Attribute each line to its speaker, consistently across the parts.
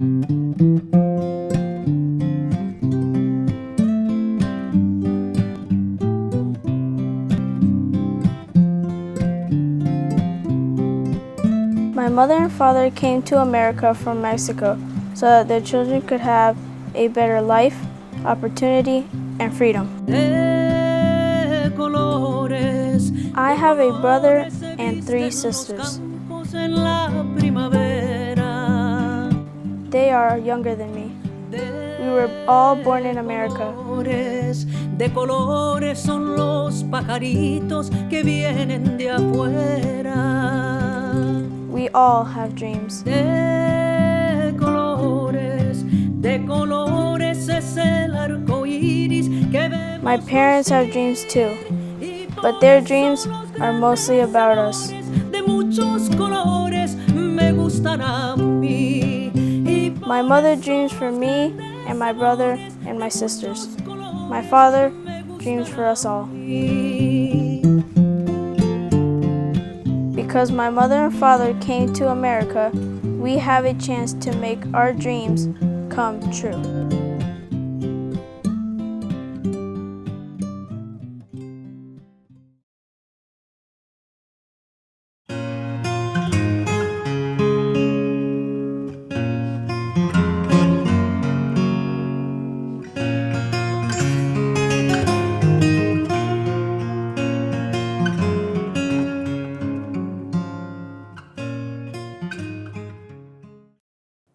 Speaker 1: My mother and father came to America from Mexico so that their children could have a better life, opportunity, and freedom. I have a brother and 3 sisters. They are younger than me. We were all born in America.
Speaker 2: De colores son los pajaritos que vienen de afuera.
Speaker 1: We all have dreams.
Speaker 2: De colores es el arco iris que vemos.
Speaker 1: My parents have dreams too, but their dreams are mostly about us.
Speaker 2: De muchos colores me gustan a mí.
Speaker 1: My mother dreams for me and my brother and my sisters. My father dreams for us all. Because my mother and father came to America, we have a chance to make our dreams come true.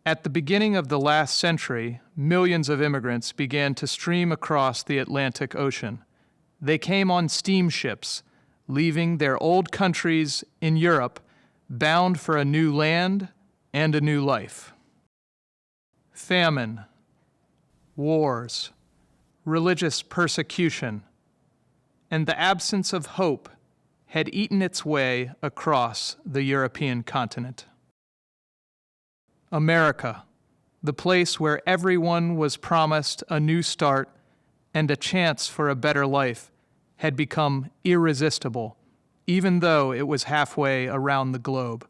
Speaker 3: At the beginning of the last century, millions of immigrants began to stream across the Atlantic Ocean. They came on steamships, leaving their old countries in Europe, bound for a new land and a new life. Famine, wars, religious persecution, and the absence of hope had eaten its way across the European continent. America, the place where everyone was promised a new start and a chance for a better life, had become irresistible, even though it was halfway around the globe.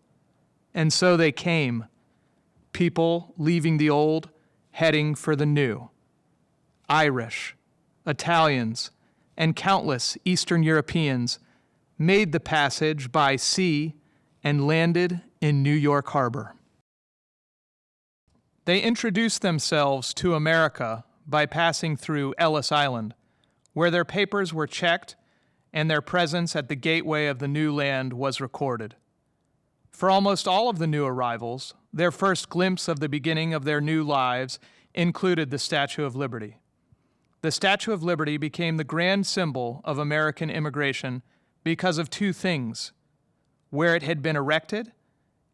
Speaker 3: And so they came, people leaving the old, heading for the new. Irish, Italians, and countless Eastern Europeans made the passage by sea and landed in New York Harbor. They introduced themselves to America by passing through Ellis Island, where their papers were checked and their presence at the gateway of the new land was recorded. For almost all of the new arrivals, their first glimpse of the beginning of their new lives included the Statue of Liberty. The Statue of Liberty became the grand symbol of American immigration because of 2 things: where it had been erected,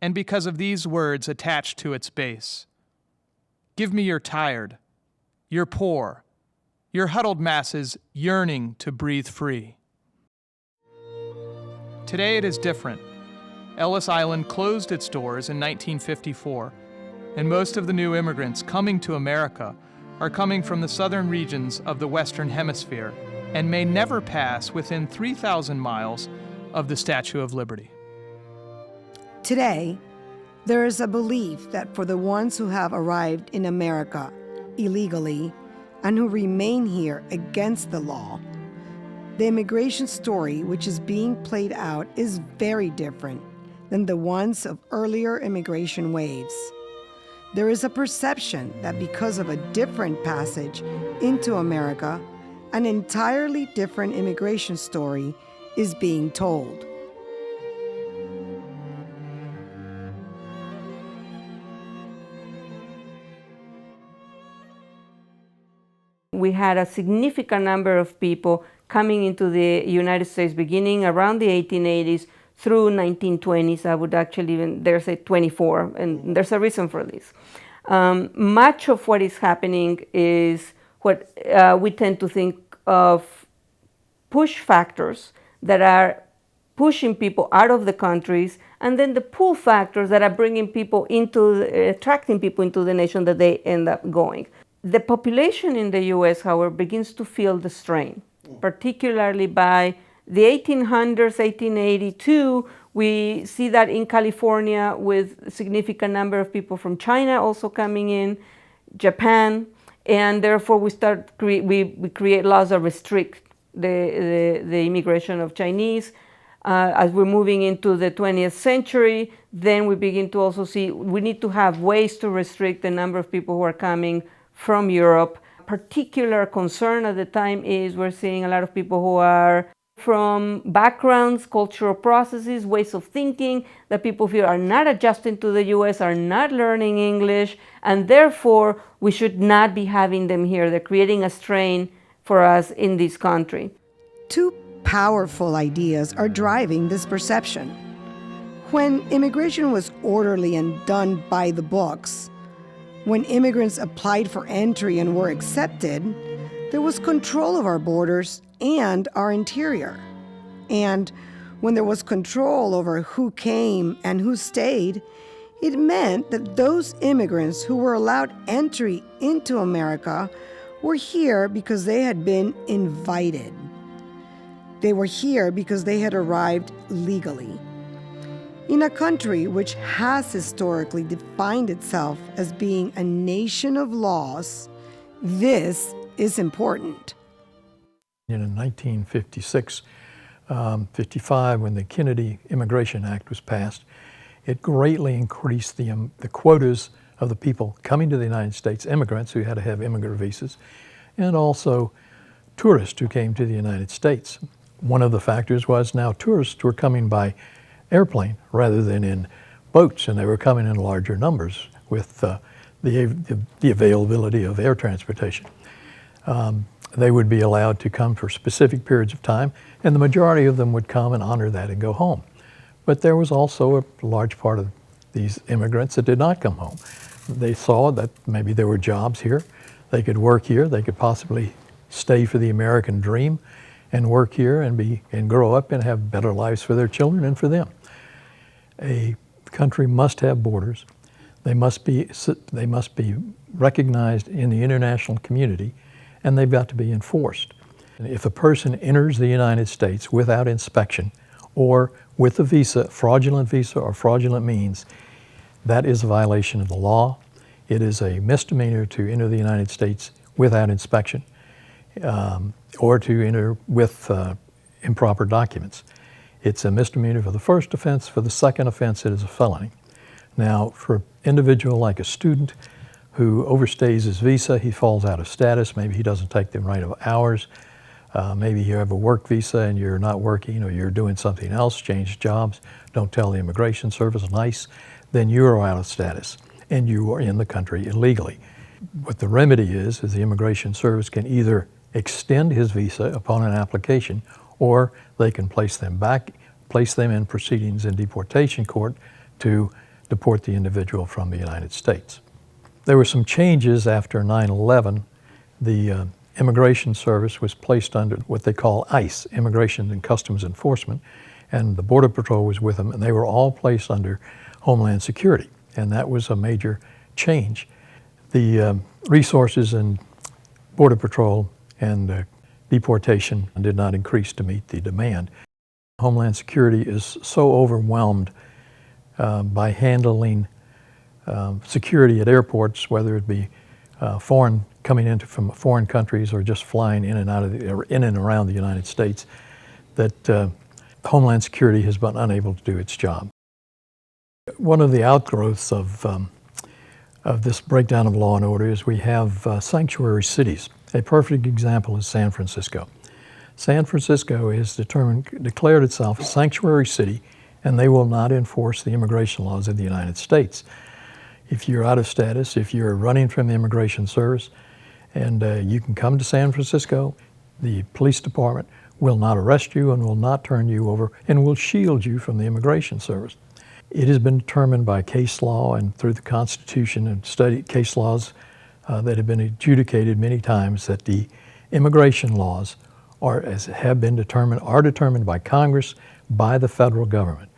Speaker 3: and because of these words attached to its base. Give me your tired, your poor, your huddled masses yearning to breathe free. Today it is different. Ellis Island closed its doors in 1954, and most of the new immigrants coming to America are coming from the southern regions of the Western Hemisphere and may never pass within 3,000 miles of the Statue of Liberty.
Speaker 4: Today, there is a belief that for the ones who have arrived in America illegally and who remain here against the law, the immigration story which is being played out is very different than the ones of earlier immigration waves. There is a perception that because of a different passage into America, an entirely different immigration story is being told.
Speaker 5: We had a significant number of people coming into the United States beginning around the 1880s through 1920s. I would actually even dare say 24, and there's a reason for this. Much of what is happening is what we tend to think of push factors that are pushing people out of the countries, and then the pull factors that are bringing people into, attracting people into the nation that they end up going. The population in the U.S., however, begins to feel the strain, particularly by the 1800s, 1882, We see that in California with a significant number of people from China also coming in, Japan, and therefore we create laws that restrict the immigration of Chinese. As we're moving into the 20th century, then we begin to also see we need to have ways to restrict the number of people who are coming from Europe. Particular concern at the time is we're seeing a lot of people who are from backgrounds, cultural processes, ways of thinking that people feel are not adjusting to the US, are not learning English, and therefore we should not be having them here. They're creating a strain for us in this country.
Speaker 4: Two powerful ideas are driving this perception. When immigration was orderly and done by the books, when immigrants applied for entry and were accepted, there was control of our borders and our interior. And when there was control over who came and who stayed, it meant that those immigrants who were allowed entry into America were here because they had been invited. They were here because they had arrived legally. In a country which has historically defined itself as being a nation of laws, this is important.
Speaker 6: In 1956, 55, when the Kennedy Immigration Act was passed, it greatly increased the quotas of the people coming to the United States, immigrants who had to have immigrant visas, and also tourists who came to the United States. One of the factors was now tourists were coming by airplane rather than in boats, and they were coming in larger numbers with the availability of air transportation. They would be allowed to come for specific periods of time, and the majority of them would come and honor that and go home. But there was also a large part of these immigrants that did not come home. They saw that maybe there were jobs here, they could work here, they could possibly stay for the American dream and work here and grow up and have better lives for their children and for them. A country must have borders. They must be recognized in the international community, and they've got to be enforced. If a person enters the United States without inspection or with a visa, fraudulent visa or fraudulent means, that is a violation of the law. It is a misdemeanor to enter the United States without inspection or to enter with improper documents. It's a misdemeanor for the first offense. For the second offense, it is a felony. Now, for an individual like a student who overstays his visa, he falls out of status, maybe he doesn't take the right of hours, maybe you have a work visa and you're not working or you're doing something else, change jobs, don't tell the Immigration Service, nice, then you're out of status and you are in the country illegally. What the remedy is the Immigration Service can either extend his visa upon an application, or they can place them in proceedings in deportation court to deport the individual from the United States. There were some changes after 9/11. The Immigration Service was placed under what they call ICE, Immigration and Customs Enforcement, and the Border Patrol was with them, and they were all placed under Homeland Security, and that was a major change. The resources in Border Patrol and deportation did not increase to meet the demand. Homeland Security is so overwhelmed by handling security at airports, whether it be foreign coming into from foreign countries or just flying in and out of in and around the United States, that Homeland Security has been unable to do its job. One of the outgrowths of this breakdown of law and order is we have sanctuary cities. A perfect example is San Francisco. San Francisco has declared itself a sanctuary city, and they will not enforce the immigration laws of the United States. If you're out of status, if you're running from the Immigration Service, and you can come to San Francisco, the police department will not arrest you and will not turn you over and will shield you from the Immigration Service. It has been determined by case law and through the Constitution and studied case laws that have been adjudicated many times that the immigration laws are determined by Congress, by the federal government.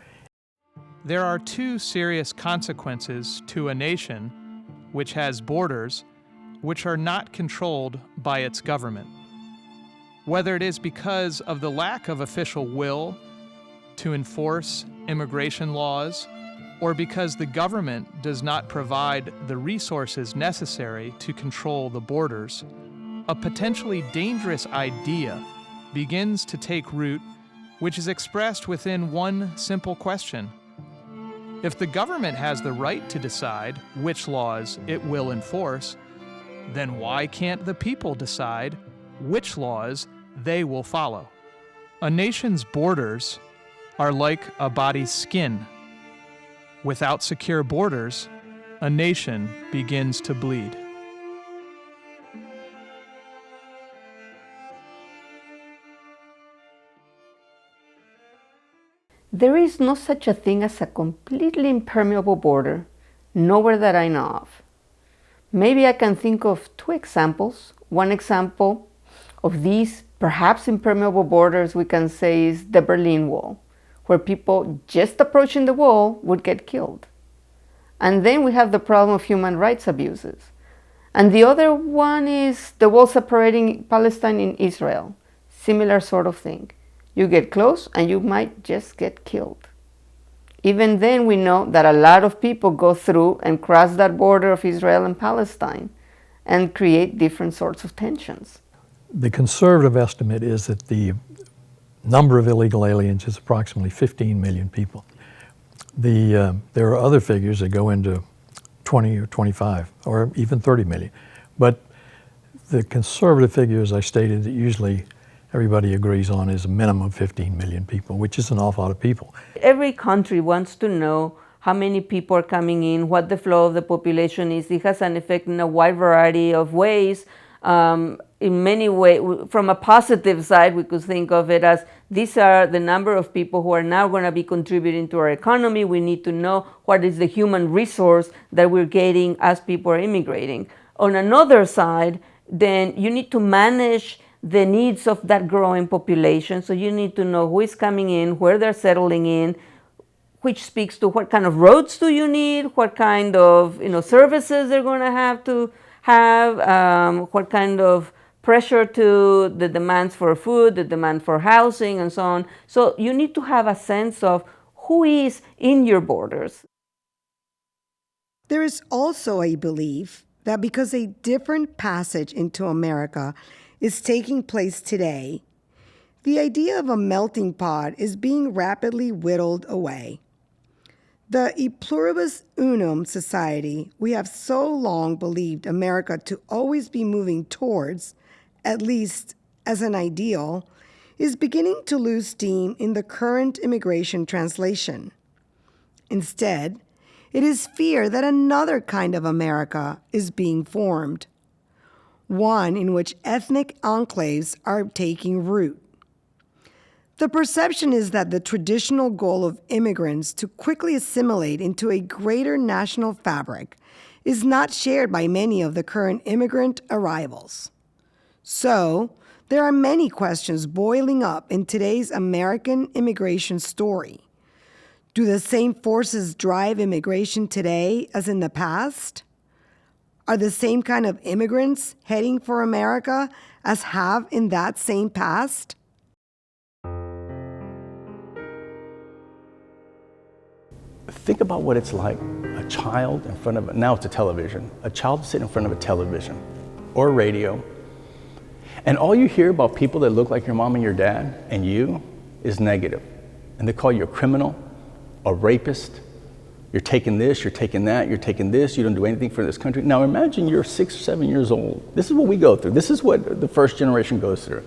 Speaker 3: There are two serious consequences to a nation which has borders which are not controlled by its government. Whether it is because of the lack of official will to enforce immigration laws, or because the government does not provide the resources necessary to control the borders, a potentially dangerous idea begins to take root, which is expressed within one simple question. If the government has the right to decide which laws it will enforce, then why can't the people decide which laws they will follow? A nation's borders are like a body's skin. Without secure borders, a nation begins to bleed.
Speaker 5: There is no such a thing as a completely impermeable border, nowhere that I know of. Maybe I can think of two examples. One example of these perhaps impermeable borders we can say is the Berlin Wall, where people just approaching the wall would get killed. And then we have the problem of human rights abuses. And the other one is the wall separating Palestine and Israel. Similar sort of thing. You get close and you might just get killed. Even then we know that a lot of people go through and cross that border of Israel and Palestine and create different sorts of tensions.
Speaker 6: The conservative estimate is that the number of illegal aliens is approximately 15 million people. There are other figures that go into 20 or 25 or even 30 million. But the conservative figure, as I stated, that usually everybody agrees on is a minimum of 15 million people, which is an awful lot of people.
Speaker 5: Every country wants to know how many people are coming in, what the flow of the population is. It has an effect in a wide variety of ways. In many ways, from a positive side, we could think of it as these are the number of people who are now going to be contributing to our economy. We need to know what is the human resource that we're getting as people are immigrating. On another side, then you need to manage the needs of that growing population. So you need to know who is coming in, where they're settling in, which speaks to what kind of roads do you need, what kind of services they're going to have, what kind of pressure to the demands for food, the demand for housing, and so on. So you need to have a sense of who is in your borders.
Speaker 4: There is also a belief that because a different passage into America is taking place today, the idea of a melting pot is being rapidly whittled away. The e pluribus unum society we have so long believed America to always be moving towards, at least as an ideal, is beginning to lose steam in the current immigration translation. Instead, it is fear that another kind of America is being formed, one in which ethnic enclaves are taking root. The perception is that the traditional goal of immigrants to quickly assimilate into a greater national fabric is not shared by many of the current immigrant arrivals. So, there are many questions boiling up in today's American immigration story. Do the same forces drive immigration today as in the past? Are the same kind of immigrants heading for America as have in that same past?
Speaker 7: Think about what it's like, a child in front of, now it's a television, a child sitting in front of a television or radio, and all you hear about people that look like your mom and your dad and you is negative. And they call you a criminal, a rapist, you're taking this, you're taking that, you're taking this, you don't do anything for this country. Now imagine you're 6 or 7 years old. This is what we go through. This is what the first generation goes through.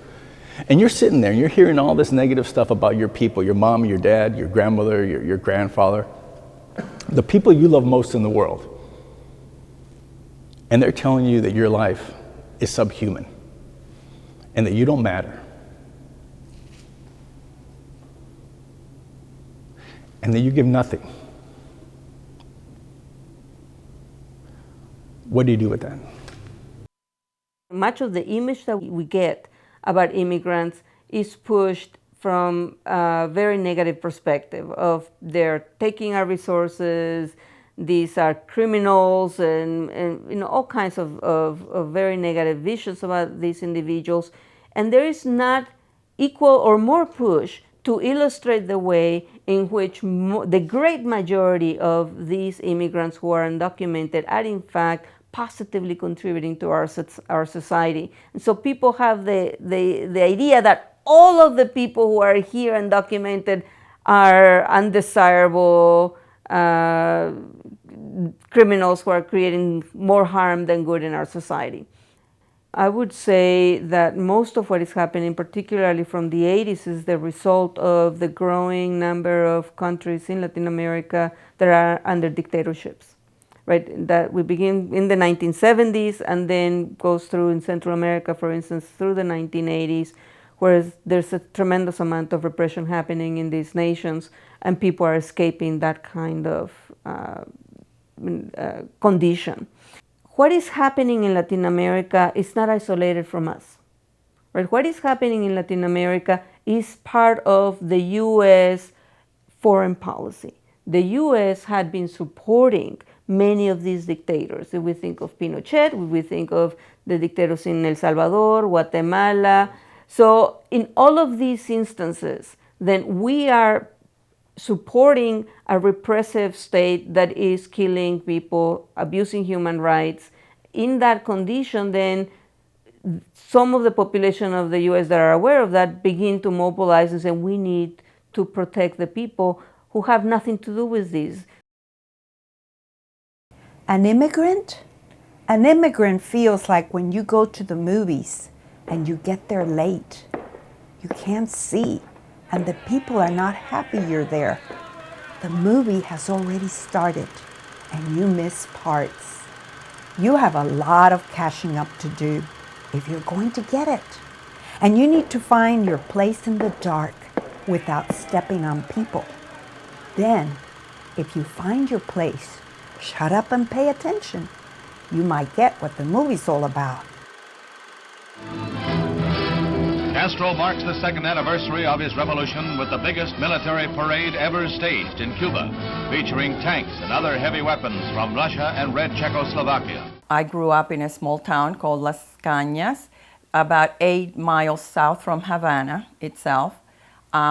Speaker 7: And you're sitting there and you're hearing all this negative stuff about your people, your mom, your dad, your grandmother, your grandfather, the people you love most in the world. And they're telling you that your life is subhuman and that you don't matter. And that you give nothing. What do you do with that?
Speaker 5: Much of the image that we get about immigrants is pushed from a very negative perspective of they're taking our resources, these are criminals, and all kinds of very negative visions about these individuals. And there is not equal or more push to illustrate the way in which the great majority of these immigrants who are undocumented are in fact positively contributing to our society. And so people have the idea that all of the people who are here undocumented are undesirable criminals who are creating more harm than good in our society. I would say that most of what is happening, particularly from the 80s, is the result of the growing number of countries in Latin America that are under dictatorships, right? That we begin in the 1970s and then goes through in Central America, for instance, through the 1980s, where there's a tremendous amount of repression happening in these nations, and people are escaping that kind of condition. What is happening in Latin America is not isolated from us, right? What is happening in Latin America is part of the U.S. foreign policy. The U.S. had been supporting many of these dictators. If we think of Pinochet, if we think of the dictators in El Salvador, Guatemala. So in all of these instances, then we are supporting a repressive state that is killing people, abusing human rights. In that condition, then some of the population of the US that are aware of that begin to mobilize and say, we need to protect the people who have nothing to do with this.
Speaker 8: An immigrant? An immigrant feels like when you go to the movies and you get there late, you can't see, and the people are not happy you're there. The movie has already started and you miss parts. You have a lot of catching up to do if you're going to get it. And you need to find your place in the dark without stepping on people. Then, if you find your place, shut up and pay attention. You might get what the movie's all about.
Speaker 9: Castro marks the second anniversary of his revolution with the biggest military parade ever staged in Cuba, featuring tanks and other heavy weapons from Russia and Red Czechoslovakia.
Speaker 10: I grew up in a small town called Las Cañas, about 8 miles south from Havana itself,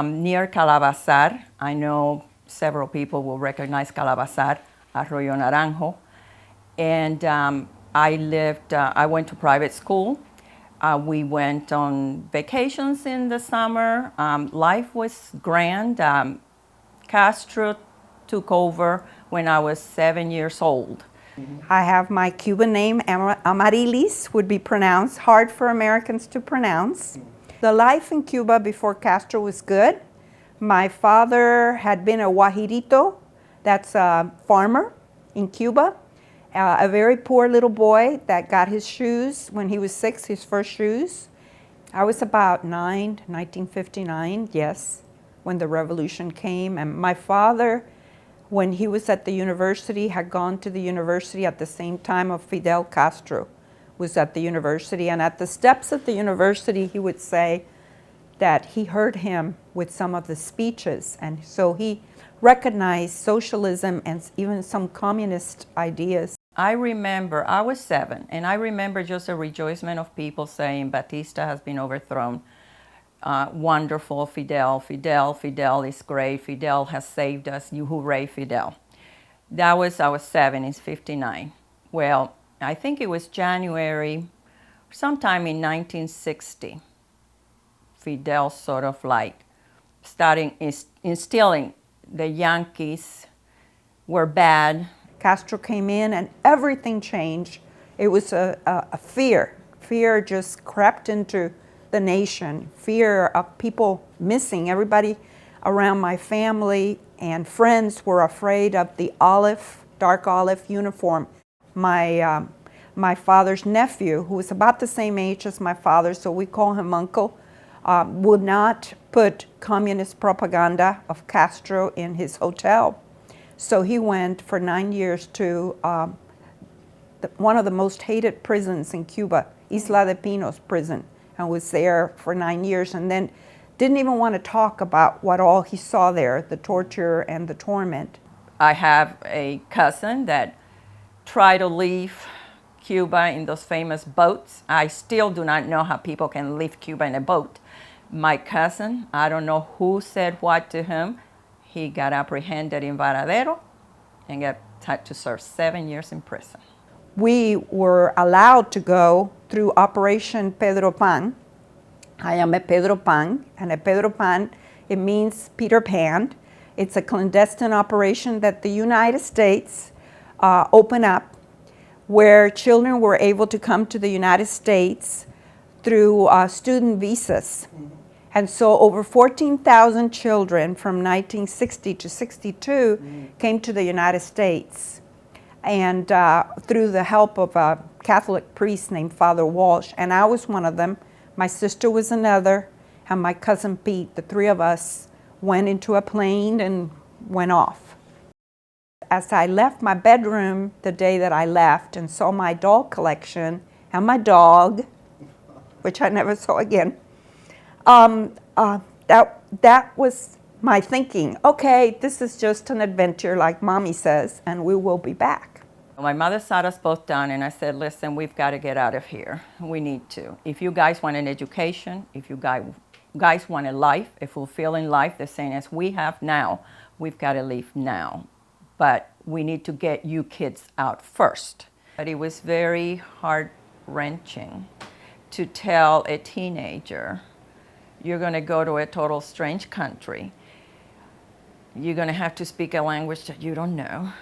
Speaker 10: near Calabazar. I know several people will recognize Calabazar, Arroyo Naranjo. And I went to private school. We went on vacations in the summer. Life was grand. Castro took over when I was 7 years old.
Speaker 8: I have my Cuban name, Amarilis, would be pronounced hard for Americans to pronounce. The life in Cuba before Castro was good. My father had been a guajirito, that's a farmer in Cuba. A very poor little boy that got his shoes when he was 6, his first shoes. I was about 9, 1959, yes, when the revolution came. And my father, when he was at the university, had gone to the university at the same time of Fidel Castro was at the university. And at the steps of the university, he would say that he heard him with some of the speeches. And so he recognized socialism and even some communist ideas.
Speaker 10: I remember, I was 7, and I remember just a rejoicing of people saying, Batista has been overthrown. Wonderful, Fidel, Fidel, Fidel is great, Fidel has saved us, you hooray, Fidel. I was 7, it's 59. Well, I think it was January, sometime in 1960, Fidel sort of like starting instilling the Yankees were bad.
Speaker 8: Castro came in and everything changed. It was a fear. Fear just crept into the nation. Fear of people missing. Everybody around my family and friends were afraid of the dark olive uniform. My father's nephew, who was about the same age as my father, so we call him uncle, would not put communist propaganda of Castro in his hotel. So he went for 9 years to one of the most hated prisons in Cuba, Isla de Pinos prison, and was there for 9 years, and then didn't even want to talk about what all he saw there, the torture and the torment.
Speaker 10: I have a cousin that tried to leave Cuba in those famous boats. I still do not know how people can leave Cuba in a boat. My cousin, I don't know who said what to him. He got apprehended in Varadero and had to serve 7 years in prison.
Speaker 8: We were allowed to go through Operation Pedro Pan. I am a Pedro Pan, and a Pedro Pan, it means Peter Pan. It's a clandestine operation that the United States opened up, where children were able to come to the United States through student visas. And so over 14,000 children from 1960 to 62 came to the United States. And through the help of a Catholic priest named Father Walsh, and I was one of them, my sister was another, and my cousin Pete, the three of us went into a plane and went off. As I left my bedroom the day that I left and saw my doll collection and my dog, which I never saw again, that was my thinking. Okay, this is just an adventure, like Mommy says, and we will be back.
Speaker 10: My mother sat us both down and I said, listen, we've got to get out of here. We need to. If you guys want an education, if you guys want a life, a fulfilling life, the same as we have now, we've got to leave now. But we need to get you kids out first. But it was very heart-wrenching to tell a teenager, you're going to go to a total strange country. You're going to have to speak a language that you don't know.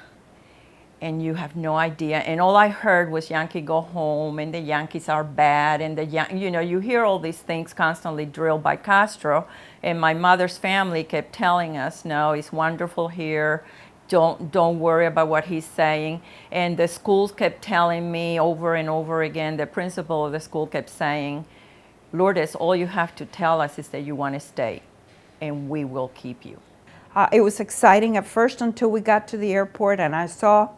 Speaker 10: And you have no idea. And all I heard was Yankee go home, and the Yankees are bad, and you hear all these things constantly drilled by Castro. And my mother's family kept telling us, no, it's wonderful here. Don't worry about what he's saying. And the schools kept telling me over and over again, the principal of the school kept saying, Lourdes, all you have to tell us is that you want to stay, and we will keep you.
Speaker 8: It was exciting at first until we got to the airport and I saw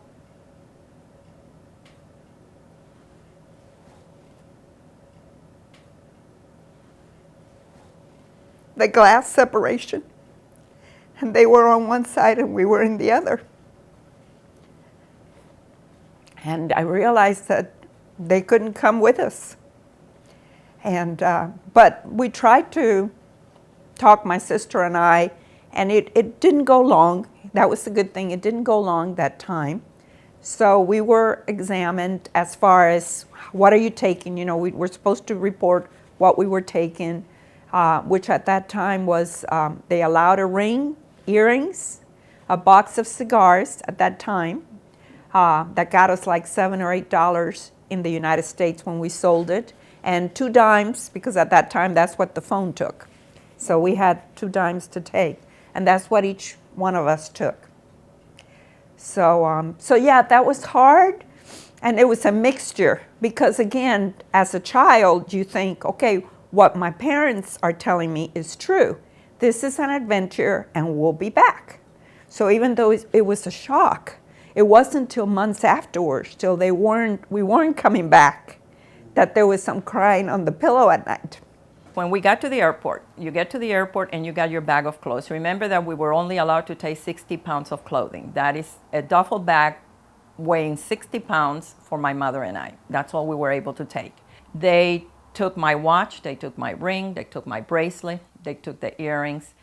Speaker 8: the glass separation. And they were on one side and we were in the other. And I realized that they couldn't come with us. And but we tried to talk, my sister and I, and it didn't go long. That was the good thing. It didn't go long that time. So we were examined as far as, what are you taking? You know, we were supposed to report what we were taking, which at that time was, they allowed a ring, earrings, a box of cigars at that time. That got us like $7 or $8 in the United States when we sold it, and 2 dimes, because at that time that's what the phone took. So we had 2 dimes to take, and that's what each one of us took. So, so yeah, that was hard, and it was a mixture, because again, as a child, you think, okay, what my parents are telling me is true. This is an adventure, and we'll be back. So even though it was a shock, it wasn't until months afterwards, till we weren't coming back, that there was some crying on the pillow at night.
Speaker 10: When we got to the airport, you get to the airport and you got your bag of clothes. Remember that we were only allowed to take 60 pounds of clothing. That is a duffel bag weighing 60 pounds for my mother and I. That's all we were able to take. They took my watch, they took my ring, they took my bracelet, they took the earrings.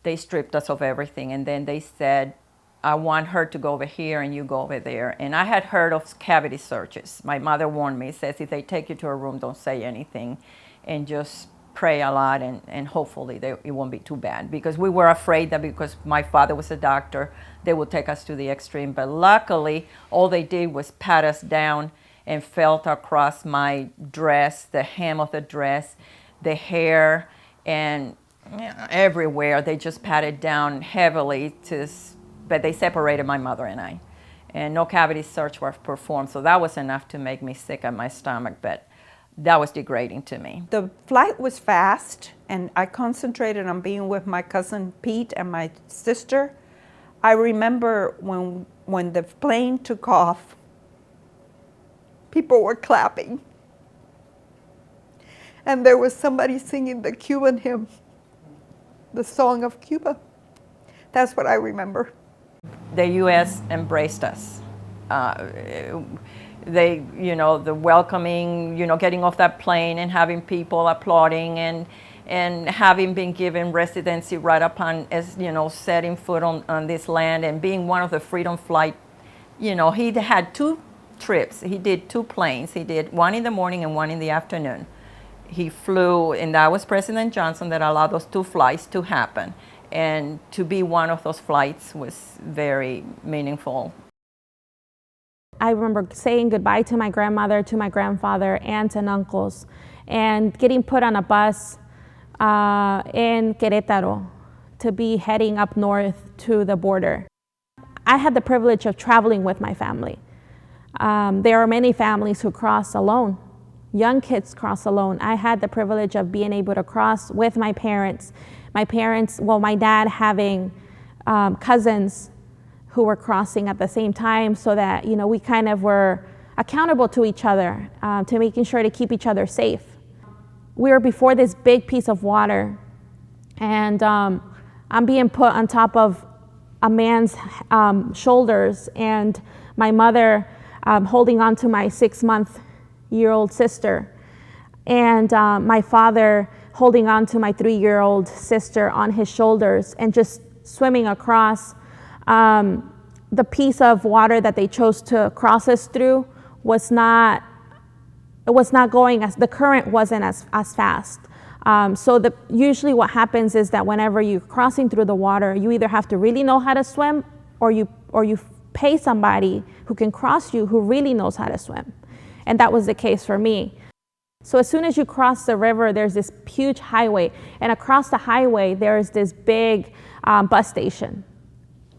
Speaker 10: They stripped us of everything, and then they said, I want her to go over here and you go over there. And I had heard of cavity searches. My mother warned me, says if they take you to a room, don't say anything and just pray a lot, and hopefully it won't be too bad. Because we were afraid that because my father was a doctor, they would take us to the extreme. But luckily, all they did was pat us down and felt across my dress, the hem of the dress, the hair, and everywhere. They just patted down heavily but they separated my mother and I. And no cavity search was performed, so that was enough to make me sick at my stomach, but that was degrading to me.
Speaker 8: The flight was fast, and I concentrated on being with my cousin Pete and my sister. I remember when the plane took off, people were clapping. And there was somebody singing the Cuban hymn, the song of Cuba. That's what I remember.
Speaker 10: The U.S. embraced us. They, the welcoming, getting off that plane and having people applauding, and having been given residency right upon, as you know, setting foot on this land and being one of the Freedom Flight, you know, he had 2 trips. He did 2 planes. He did one in the morning and one in the afternoon. He flew, and that was President Johnson that allowed those 2 flights to happen. And to be one of those flights was very meaningful.
Speaker 11: I remember saying goodbye to my grandmother, to my grandfather, aunts and uncles, and getting put on a bus in Querétaro to be heading up north to the border. I had the privilege of traveling with my family. There are many families who cross alone. Young kids cross alone. I had the privilege of being able to cross with my parents. My dad having cousins who were crossing at the same time, so that, you know, we kind of were accountable to each other, to making sure to keep each other safe. We were before this big piece of water, and I'm being put on top of a man's shoulders, and my mother holding on to my 6-month-old sister, and my father holding on to my 3-year-old sister on his shoulders, and just swimming across. The piece of water that they chose to cross us through was not going the current wasn't as fast. So usually what happens is that whenever you're crossing through the water, you either have to really know how to swim, or you pay somebody who can cross you who really knows how to swim. And that was the case for me. So as soon as you cross the river, there's this huge highway, and across the highway there's this big bus station.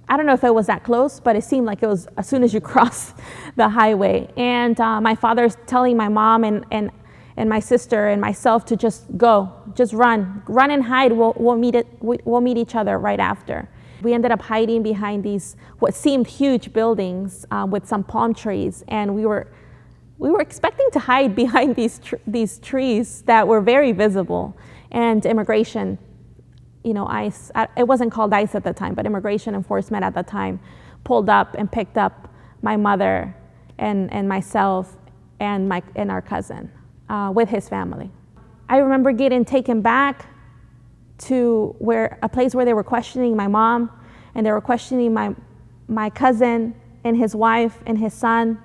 Speaker 11: I don't know if it was that close, but it seemed like it was as soon as you cross the highway. And my father's telling my mom and my sister and myself to just go, just run and hide. We'll meet each other right after. We ended up hiding behind these what seemed huge buildings with some palm trees, and we were expecting to hide behind these trees that were very visible. And immigration, you know, ICE, it wasn't called ICE at the time, but immigration enforcement at the time pulled up and picked up my mother and myself and our cousin with his family. I remember getting taken back to a place where they were questioning my mom, and they were questioning my cousin and his wife and his son,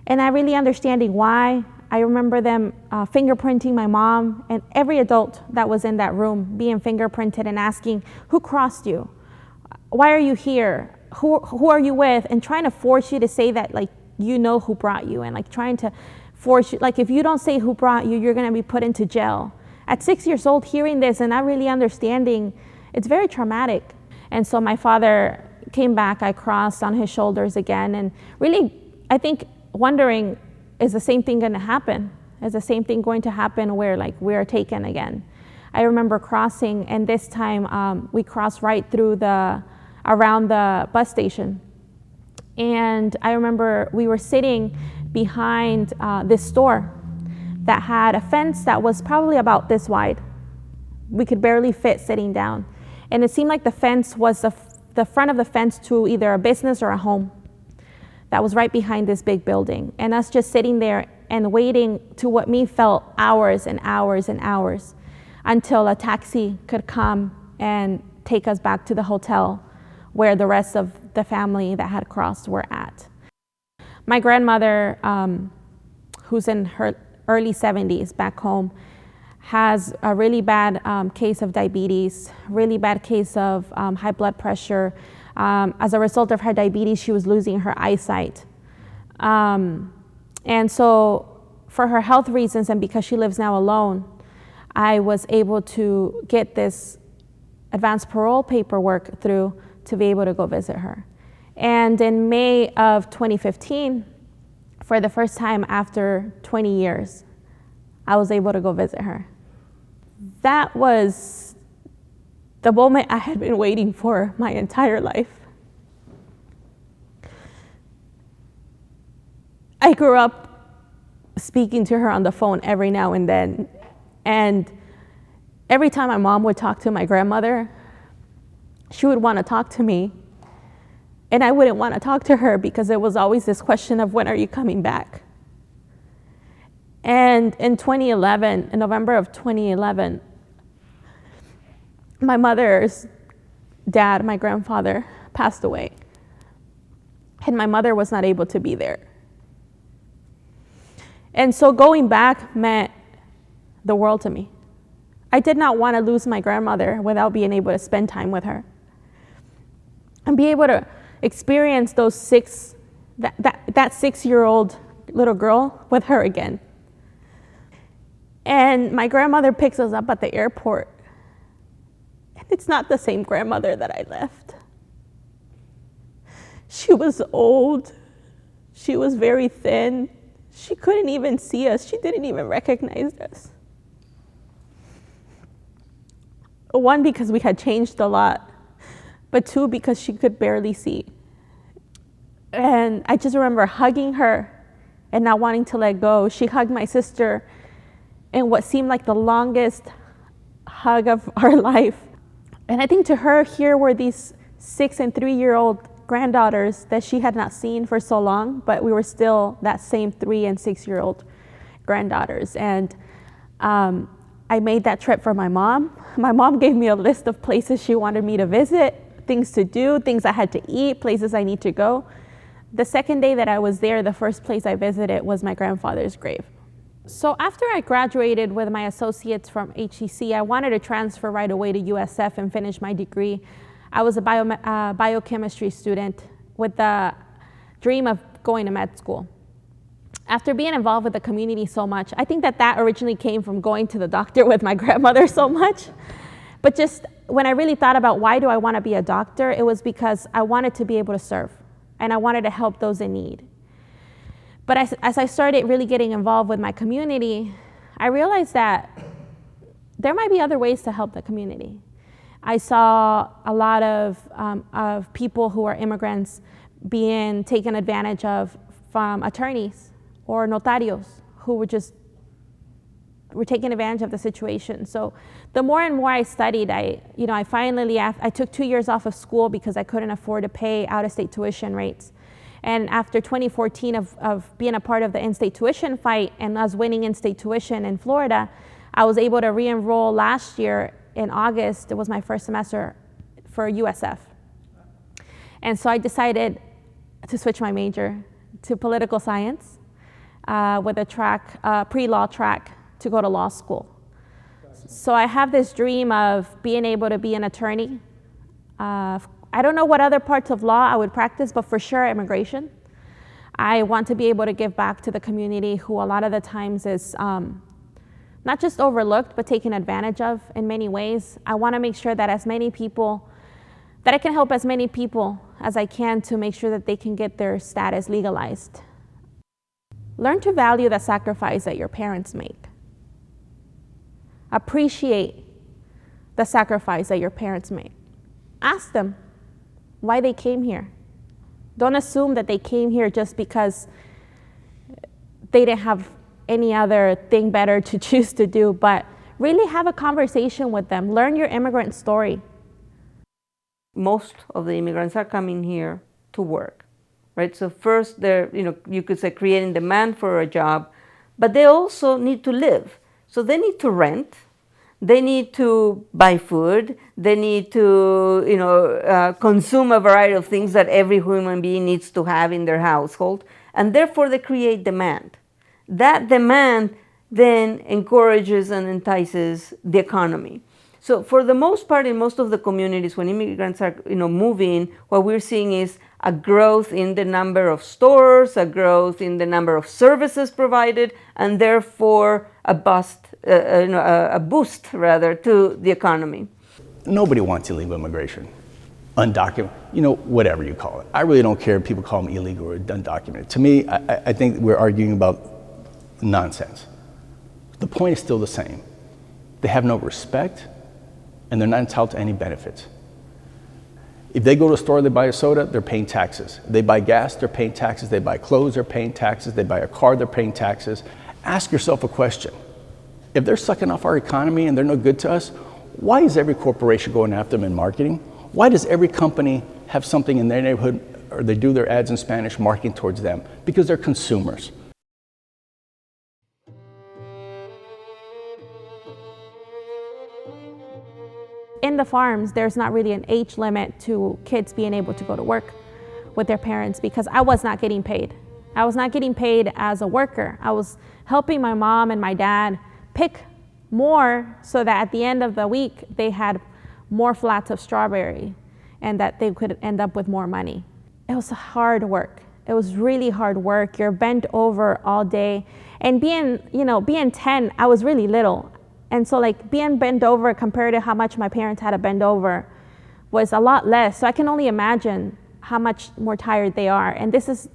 Speaker 11: and I really understanding why. I remember them fingerprinting my mom and every adult that was in that room being fingerprinted and asking, who crossed you? Why are you here? Who are you with? And trying to force you to say that, like, you know who brought you, and like trying to force you, like, if you don't say who brought you, you're gonna be put into jail. At 6 years old, hearing this and not really understanding, it's very traumatic. And so my father came back, I crossed on his shoulders again, and really, I think, wondering, is the same thing going to happen? Is the same thing going to happen where, like, we're taken again? I remember crossing, and this time we crossed right through around the bus station. And I remember we were sitting behind this store that had a fence that was probably about this wide. We could barely fit sitting down. And it seemed like the fence was the front of the fence to either a business or a home that was right behind this big building. And us just sitting there and waiting to what me felt hours and hours and hours until a taxi could come and take us back to the hotel where the rest of the family that had crossed were at. My grandmother, who's in her early 70s back home, has a really bad case of diabetes, really bad case of high blood pressure. As a result of her diabetes, she was losing her eyesight. And so for her health reasons, and because she lives now alone, I was able to get this advanced parole paperwork through to be able to go visit her. And in May of 2015, for the first time after 20 years, I was able to go visit her. That was the moment I had been waiting for my entire life. I grew up speaking to her on the phone every now and then, and every time my mom would talk to my grandmother, she would want to talk to me, and I wouldn't want to talk to her because it was always this question of, when are you coming back? And in 2011, in November of 2011, my mother's dad, my grandfather, passed away. And my mother was not able to be there. And so going back meant the world to me. I did not want to lose my grandmother without being able to spend time with her and be able to experience that 6-year-old little girl with her again. And my grandmother picks us up at the airport. And it's not the same grandmother that I left. She was old. She was very thin. She couldn't even see us. She didn't even recognize us. One, because we had changed a lot, but two, because she could barely see. And I just remember hugging her and not wanting to let go. She hugged my sister in what seemed like the longest hug of our life. And I think to her, here were these 6- and 3-year-old granddaughters that she had not seen for so long, but we were still that same 3- and 6-year-old granddaughters. And I made that trip for my mom. My mom gave me a list of places she wanted me to visit, things to do, things I had to eat, places I need to go. The second day that I was there, the first place I visited was my grandfather's grave. So after I graduated with my associates from HEC, I wanted to transfer right away to USF and finish my degree. I was a biochemistry student with the dream of going to med school. After being involved with the community so much, I think that originally came from going to the doctor with my grandmother so much. But just when I really thought about why do I want to be a doctor, it was because I wanted to be able to serve and I wanted to help those in need. But as I started really getting involved with my community, I realized that there might be other ways to help the community. I saw a lot of people who are immigrants being taken advantage of from attorneys or notarios who were taking advantage of the situation. So the more and more I studied, I took 2 years off of school because I couldn't afford to pay out-of-state tuition rates. And after 2014 of being a part of the in-state tuition fight and us winning in-state tuition in Florida, I was able to re-enroll last year in August. It was my first semester for USF. And so I decided to switch my major to political science with a pre-law track to go to law school. So I have this dream of being able to be an attorney. I don't know what other parts of law I would practice, but for sure immigration. I want to be able to give back to the community who a lot of the times is not just overlooked, but taken advantage of in many ways. I want to make sure that I can help as many people as I can to make sure that they can get their status legalized. Learn to value the sacrifice that your parents make. Appreciate the sacrifice that your parents made. Ask them why they came here. Don't assume that they came here just because they didn't have any other thing better to choose to do, but really have a conversation with them. Learn your immigrant story.
Speaker 5: Most of the immigrants are coming here to work, right? So first they're, you could say creating demand for a job, but they also need to live. So they need to rent, they need to buy food, they need to consume a variety of things that every human being needs to have in their household, and therefore they create demand. That demand then encourages and entices the economy. So for the most part, in most of the communities, when immigrants are moving, what we're seeing is a growth in the number of stores, a growth in the number of services provided, and therefore a boost rather to the economy.
Speaker 7: Nobody wants illegal immigration, undocumented, whatever you call it. I really don't care if people call them illegal or undocumented. To me, I think we're arguing about nonsense. The point is still the same. They have no respect, and they're not entitled to any benefits. If they go to a store, they buy a soda, they're paying taxes. They buy gas, they're paying taxes. They buy clothes, they're paying taxes. They buy a car, they're paying taxes. Ask yourself a question. If they're sucking off our economy and they're no good to us, why is every corporation going after them in marketing? Why does every company have something in their neighborhood, or they do their ads in Spanish, marketing towards them? Because they're consumers.
Speaker 11: in the farms, there's not really an age limit to kids being able to go to work with their parents because I was not getting paid. I was not getting paid as a worker. I was helping my mom and my dad pick more so that at the end of the week, they had more flats of strawberry and that they could end up with more money. It was hard work. It was really hard work. You're bent over all day. And being 10, I was really little. And so like being bent over compared to how much my parents had to bend over was a lot less. So I can only imagine how much more tired they are. And this is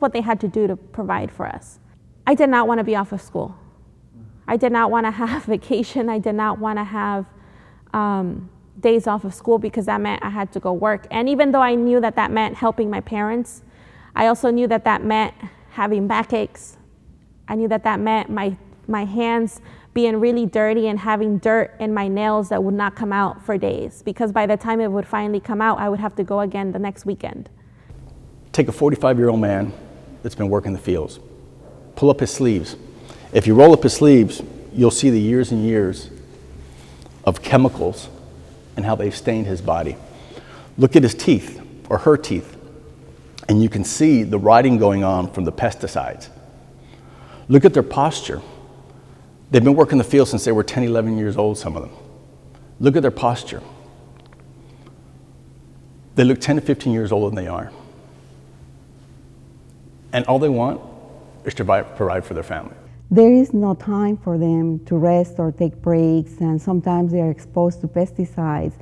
Speaker 11: what they had to do to provide for us. I did not want to be off of school. I did not want to have vacation. I did not want to have days off of school because that meant I had to go work. And even though I knew that meant helping my parents, I also knew that meant having backaches. I knew that meant my hands being really dirty and having dirt in my nails that would not come out for days because by the time it would finally come out, I would have to go again the next weekend.
Speaker 7: Take a 45-year-old man that's been working the fields. Pull up his sleeves. If you roll up his sleeves, you'll see the years and years of chemicals and how they've stained his body. Look at his teeth or her teeth, and you can see the rotting going on from the pesticides. Look at their posture. They've been working the field since they were 10, 11 years old, some of them. Look at their posture. They look 10 to 15 years older than they are. And all they want is to provide for their family.
Speaker 12: There is no time for them to rest or take breaks, and sometimes they are exposed to pesticides,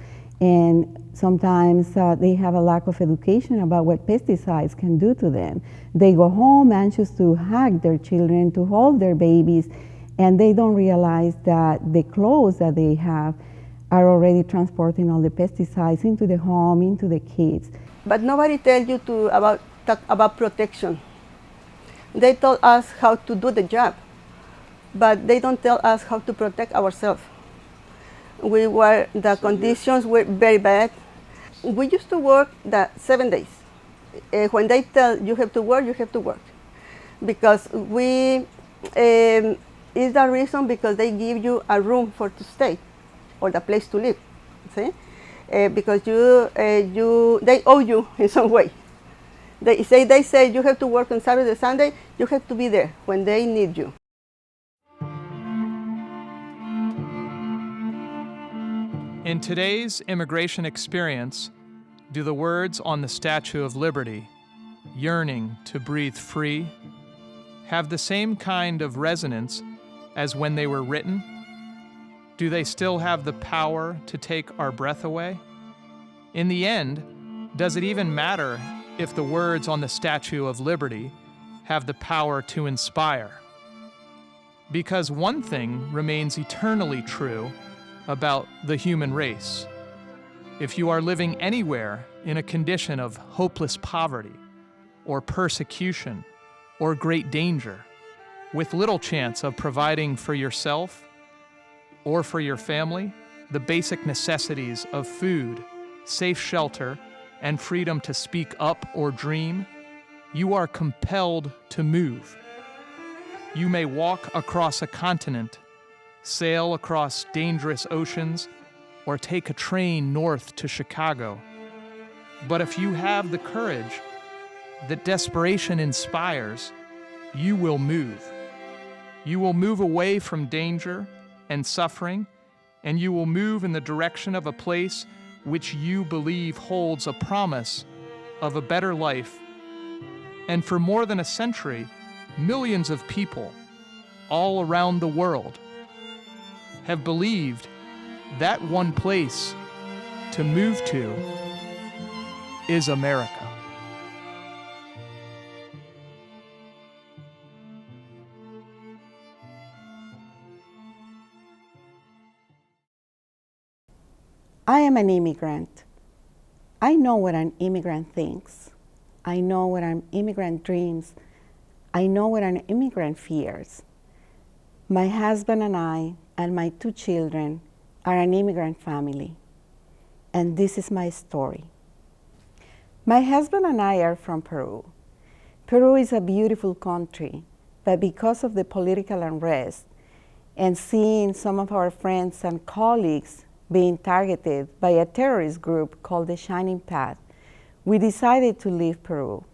Speaker 12: and sometimes they have a lack of education about what pesticides can do to them. They go home anxious to hug their children, to hold their babies, and they don't realize that the clothes that they have are already transporting all the pesticides into the home, into the kids.
Speaker 13: But nobody tells you about protection. They told us how to do the job, but they don't tell us how to protect ourselves. The conditions were very bad. We used to work 7 days. When they tell you have to work, you have to work. Because is the reason because they give you a room to stay or the place to live, see? Because they owe you in some way. They say you have to work on Saturday, Sunday, you have to be there when they need you.
Speaker 3: In today's immigration experience, do the words on the Statue of Liberty, yearning to breathe free, have the same kind of resonance as when they were written? Do they still have the power to take our breath away? In the end, does it even matter if the words on the Statue of Liberty have the power to inspire? Because one thing remains eternally true about the human race. If you are living anywhere in a condition of hopeless poverty, or persecution, or great danger, with little chance of providing for yourself or for your family the basic necessities of food, safe shelter, and freedom to speak up or dream, you are compelled to move. You may walk across a continent, sail across dangerous oceans, or take a train north to Chicago. But if you have the courage that desperation inspires, you will move. You will move away from danger and suffering, and you will move in the direction of a place which you believe holds a promise of a better life. And for more than a century, millions of people all around the world have believed that one place to move to is America.
Speaker 12: I am an immigrant. I know what an immigrant thinks. I know what an immigrant dreams. I know what an immigrant fears. My husband and I and my 2 children are an immigrant family, and this is my story. My husband and I are from Peru. Peru is a beautiful country, but because of the political unrest and seeing some of our friends and colleagues being targeted by a terrorist group called the Shining Path, we decided to leave Peru.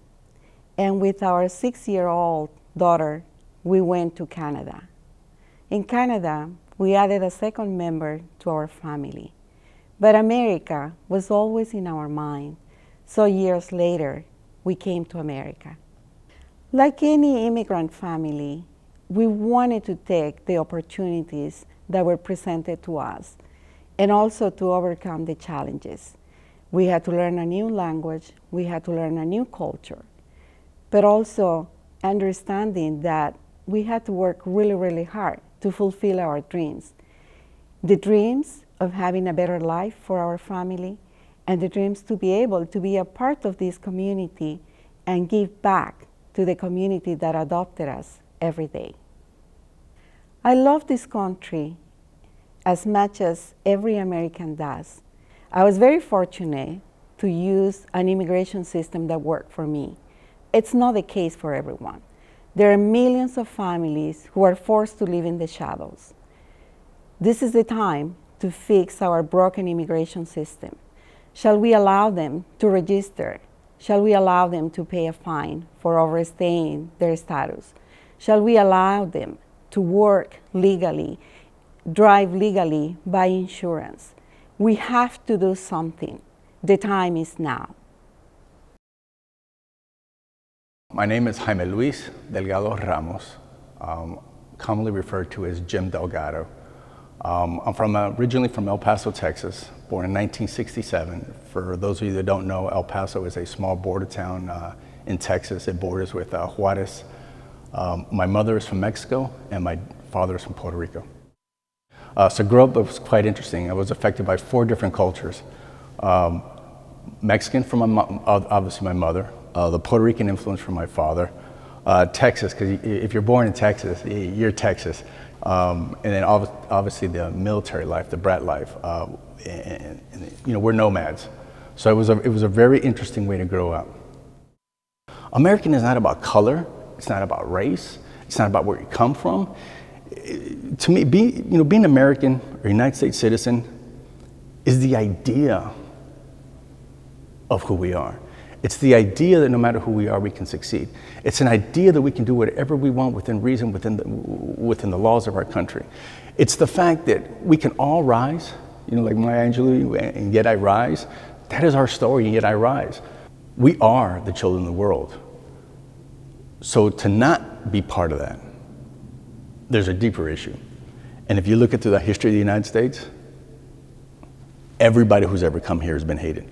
Speaker 12: And with our 6-year-old daughter, we went to Canada. In Canada, we added a second member to our family. But America was always in our mind, so years later, we came to America. Like any immigrant family, we wanted to take the opportunities that were presented to us and also to overcome the challenges. We had to learn a new language, we had to learn a new culture, but also understanding that we had to work really, really hard to fulfill our dreams. The dreams of having a better life for our family, and the dreams to be able to be a part of this community and give back to the community that adopted us every day. I love this country as much as every American does. I was very fortunate to use an immigration system that worked for me. It's not the case for everyone. There are millions of families who are forced to live in the shadows. This is the time to fix our broken immigration system. Shall we allow them to register? Shall we allow them to pay a fine for overstaying their status? Shall we allow them to work legally, drive legally, buy insurance? We have to do something. The time is now.
Speaker 7: My name is Jaime Luis Delgado Ramos, commonly referred to as Jim Delgado. I'm originally from El Paso, Texas, born in 1967. For those of you that don't know, El Paso is a small border town in Texas. It borders with Juarez. My mother is from Mexico, and my father is from Puerto Rico. So growing up was quite interesting. I was affected by 4 different cultures. Mexican from obviously my mother, the Puerto Rican influence from my father, Texas, because if you're born in Texas, you're Texas. And then obviously the military life, the brat life, and you know, we're nomads. So it was a very interesting way to grow up. American is not about color, it's not about race, it's not about where you come from. To me, being American or United States citizen is the idea of who we are. It's the idea that no matter who we are, we can succeed. It's an idea that we can do whatever we want within reason, within the laws of our country. It's the fact that we can all rise, you know, like Maya Angelou, and yet I rise. That is our story, and yet I rise. We are the children of the world. So to not be part of that, there's a deeper issue. And if you look at the history of the United States, everybody who's ever come here has been hated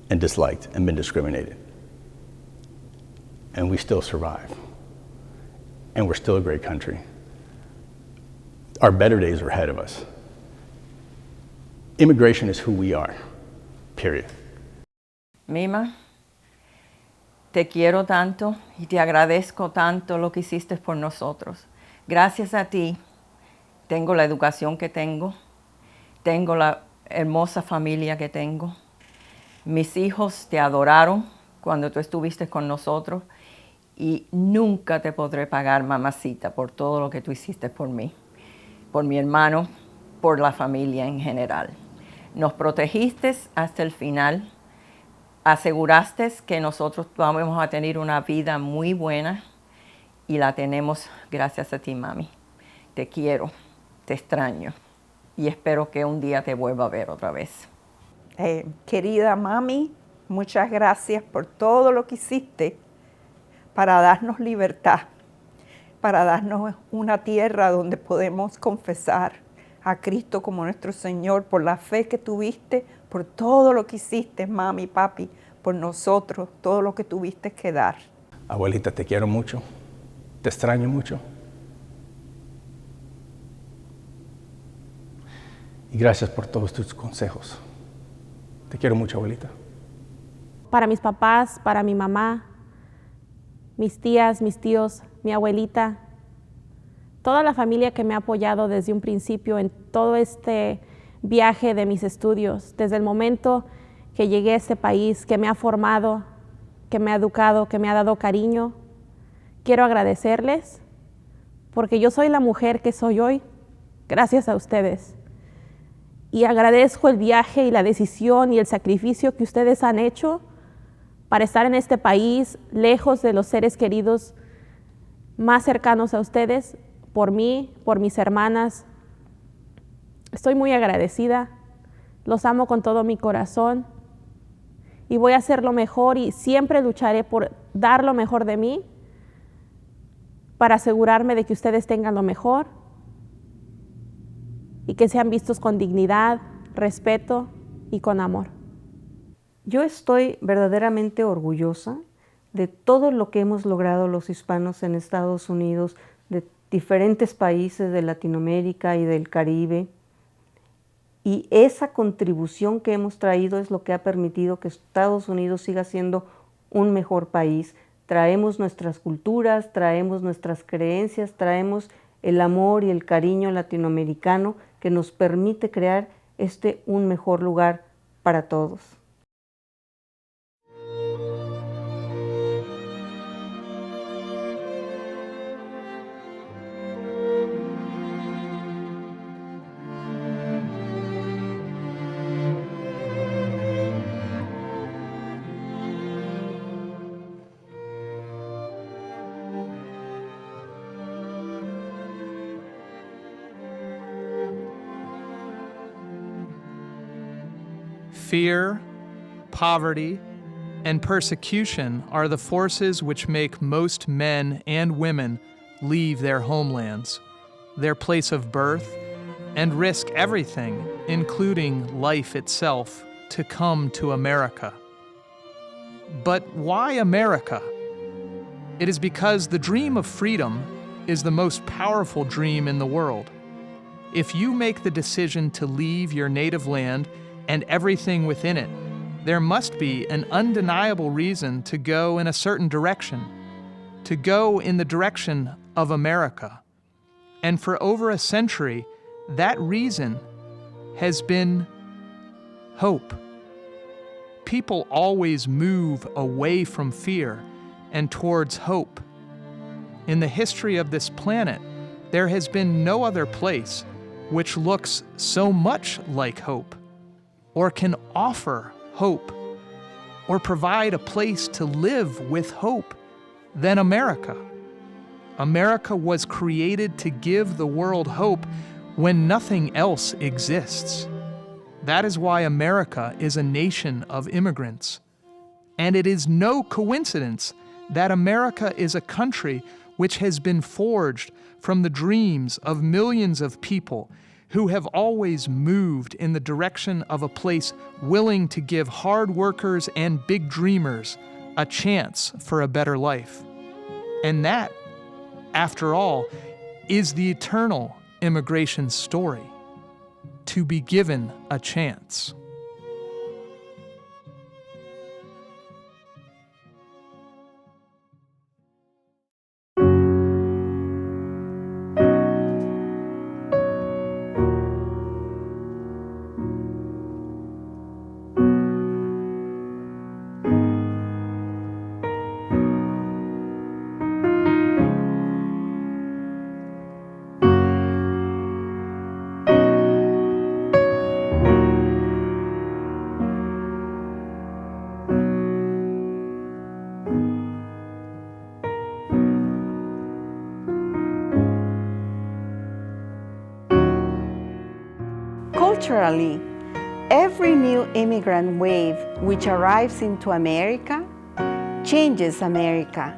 Speaker 7: and disliked and been discriminated. And we still survive. And we're still a great country. Our better days are ahead of us. Immigration is who we are, period.
Speaker 10: Mima, te quiero tanto y te agradezco tanto lo que hiciste por nosotros. Gracias a ti tengo la educación que tengo la hermosa familia que tengo. Mis hijos te adoraron cuando tú estuviste con nosotros y nunca te podré pagar, mamacita, por todo lo que tú hiciste por mí, por mi hermano, por la familia en general. Nos protegiste hasta el final, aseguraste que nosotros vamos a tener una vida muy buena y la tenemos gracias a ti, mami. Te quiero, te extraño y espero que un día te vuelva a ver otra vez.
Speaker 8: Querida mami, muchas gracias por todo lo que hiciste para darnos libertad, para darnos una tierra donde podemos confesar a Cristo como nuestro Señor, por la fe que tuviste, por todo lo que hiciste, mami, papi, por nosotros, todo lo que tuviste que dar.
Speaker 7: Abuelita, te quiero mucho, te extraño mucho. Y gracias por todos tus consejos. Te quiero mucho, abuelita.
Speaker 11: Para mis papás, para mi mamá, mis tías, mis tíos, mi abuelita, toda la familia que me ha apoyado desde un principio en todo este viaje de mis estudios, desde el momento que llegué a este país, que me ha formado, que me ha educado, que me ha dado cariño. Quiero agradecerles porque yo soy la mujer que soy hoy gracias a ustedes. Y agradezco el viaje y la decisión y el sacrificio que ustedes han hecho para estar en este país, lejos de los seres queridos más cercanos a ustedes, por mí, por mis hermanas. Estoy muy agradecida, los amo con todo mi corazón y voy a hacer lo mejor y siempre lucharé por dar lo mejor de mí para asegurarme de que ustedes tengan lo mejor y que sean vistos con dignidad, respeto y con amor.
Speaker 5: Yo estoy verdaderamente orgullosa de todo lo que hemos logrado los hispanos en Estados Unidos, de diferentes países de Latinoamérica y del Caribe. Y esa contribución que hemos traído es lo que ha permitido que Estados Unidos siga siendo un mejor país. Traemos nuestras culturas, traemos nuestras creencias, traemos el amor y el cariño latinoamericano que nos permite crear un mejor lugar para todos.
Speaker 3: Fear, poverty, and persecution are the forces which make most men and women leave their homelands, their place of birth, and risk everything, including life itself, to come to America. But why America? It is because the dream of freedom is the most powerful dream in the world. If you make the decision to leave your native land and everything within it, there must be an undeniable reason to go in a certain direction, to go in the direction of America. And for over a century, that reason has been hope. People always move away from fear and towards hope. In the history of this planet, there has been no other place which looks so much like hope, or can offer hope, or provide a place to live with hope than America. America was created to give the world hope when nothing else exists. That is why America is a nation of immigrants. And it is no coincidence that America is a country which has been forged from the dreams of millions of people who have always moved in the direction of a place willing to give hard workers and big dreamers a chance for a better life. And that, after all, is the eternal immigration story, to be given a chance.
Speaker 12: Culturally, every new immigrant wave which arrives into America changes America.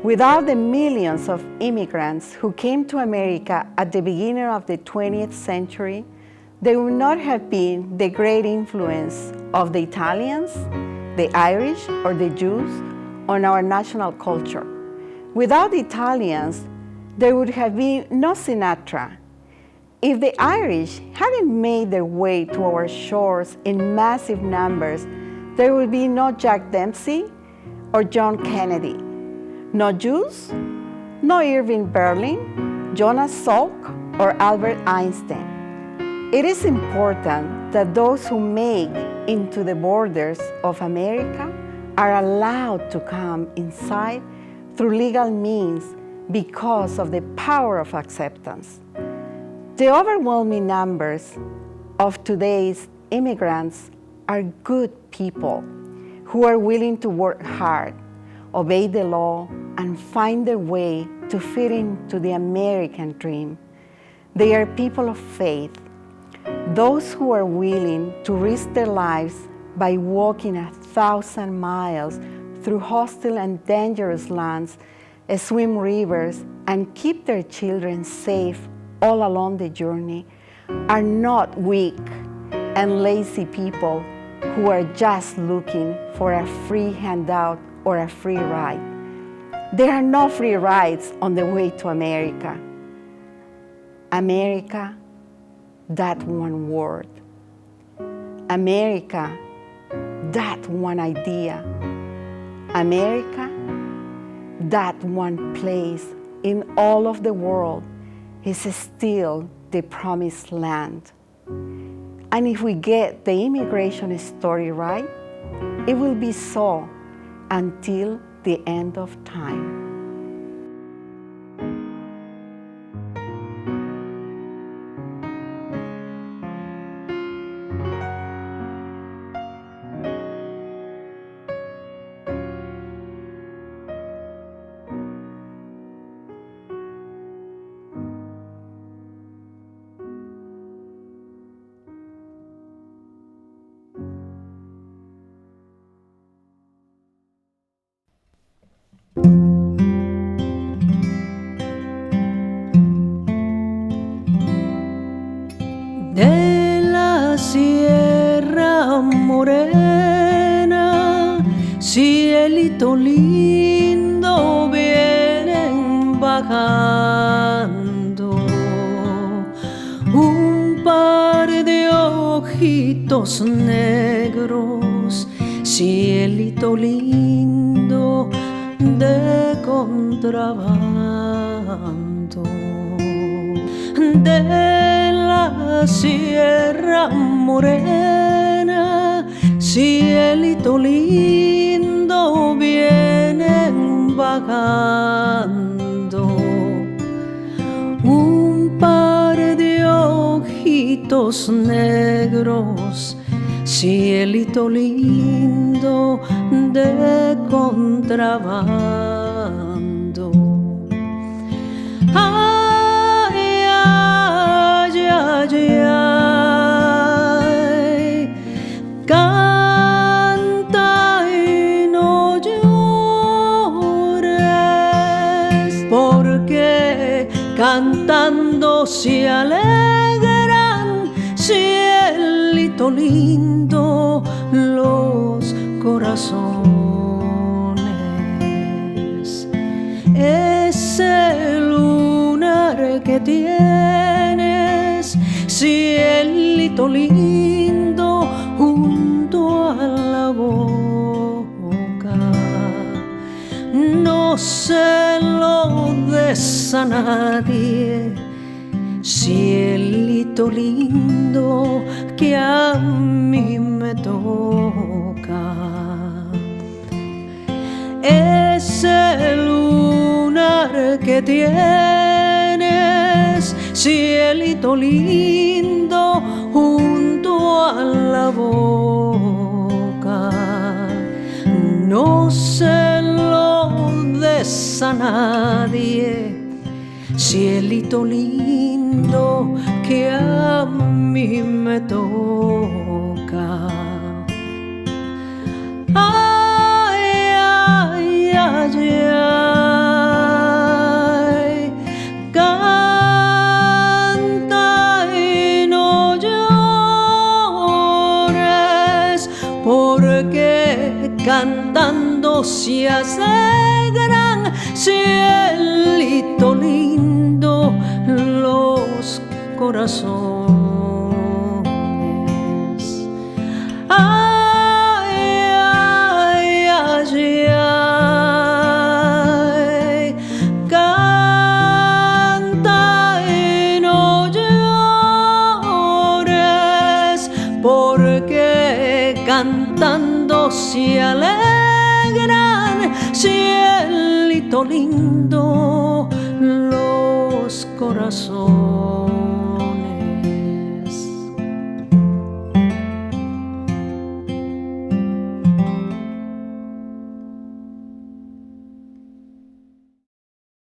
Speaker 12: Without the millions of immigrants who came to America at the beginning of the 20th century, there would not have been the great influence of the Italians, the Irish, or the Jews on our national culture. Without the Italians, there would have been no Sinatra. If the Irish hadn't made their way to our shores in massive numbers, there would be no Jack Dempsey or John Kennedy, no Jews, no Irving Berlin, Jonas Salk, or Albert Einstein. It is important that those who make into the borders of America are allowed to come inside through legal means because of the power of acceptance. The overwhelming numbers of today's immigrants are good people who are willing to work hard, obey the law, and find their way to fit into the American dream. They are people of faith, those who are willing to risk their lives by walking 1,000 miles through hostile and dangerous lands, swim rivers, and keep their children safe all along the journey, are not weak and lazy people who are just looking for a free handout or a free ride. There are no free rides on the way to America. America, that one word. America, that one idea. America, that one place in all of the world is still the promised land. And if we get the immigration story right, it will be so until the end of time.
Speaker 2: De la Sierra Morena, cielito lindo, vienen bajando un par de ojitos negros, cielito lindo de contrabando. De la Sierra Morena, cielito lindo, vienen vagando un par de ojitos negros, cielito lindo de contrabando. Ay, canta y no llores, porque cantando se alegran, cielito lindo, los corazones. Ese lunar que tienes, cielito lindo, junto a la boca, no se lo des a nadie, cielito lindo, que a mí me toca. Ese lunar que tienes, cielito lindo, junto a la boca, no se lo des a nadie, cielito lindo, que a mí me toca. Ay, ay, ay, ay, canta y no llores, porque cantando se alegran, cielito lindo, los corazones. Ay, ay, ay, ay, canta y no llores, porque cantando se alegran, cielito lindo, los corazones.